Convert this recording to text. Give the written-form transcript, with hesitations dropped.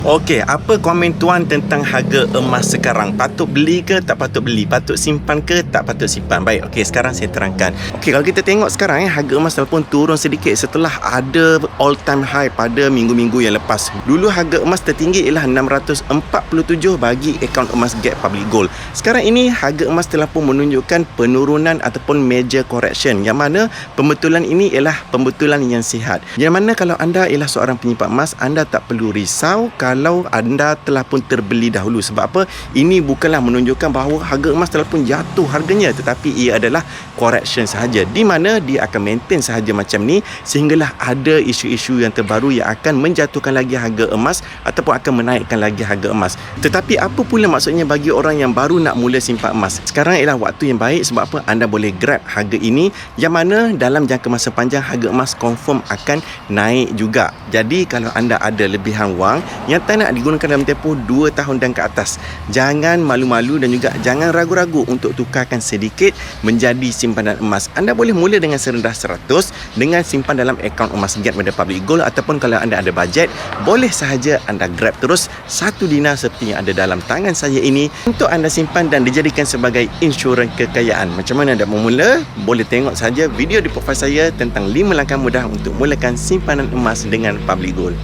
Okey, apa komen tuan tentang harga emas sekarang? Patut beli ke tak patut beli? Patut simpan ke tak patut simpan? Baik, okey, sekarang saya terangkan. Okey, kalau kita tengok sekarang harga emas walaupun turun sedikit setelah ada all time high pada minggu-minggu yang lepas. Dulu harga emas tertinggi ialah 647 bagi akaun emas Get Public Gold. Sekarang ini harga emas telah pun menunjukkan penurunan ataupun major correction, yang mana pembetulan ini ialah pembetulan yang sihat. Yang mana kalau anda ialah seorang penyimpan emas, anda tak perlu risau kalau anda telah pun terbeli dahulu. Sebab apa? Ini bukanlah menunjukkan bahawa harga emas telah pun jatuh harganya, tetapi ia adalah correction sahaja, di mana dia akan maintain sahaja macam ni sehinggalah ada isu-isu yang terbaru yang akan menjatuhkan lagi harga emas ataupun akan menaikkan lagi harga emas. Tetapi apa pula maksudnya bagi orang yang baru nak mula simpan emas? Sekarang ialah waktu yang baik. Sebab apa? Anda boleh grab harga ini, yang mana dalam jangka masa panjang harga emas confirm akan naik juga. Jadi kalau anda ada lebihan wang yang tak nak digunakan dalam tempoh 2 tahun dan ke atas, jangan malu-malu dan juga jangan ragu-ragu untuk tukarkan sedikit menjadi simpanan emas. Anda boleh mula dengan serendah 100 dengan simpan dalam akaun emas Get Public Gold, ataupun kalau anda ada bajet, boleh sahaja anda grab terus 1 dinar seperti yang ada dalam tangan saya ini untuk anda simpan dan dijadikan sebagai insurans kekayaan. Macam mana anda memula? Boleh tengok saja video di profil saya tentang 5 langkah mudah untuk mulakan simpanan emas dengan Public Gold.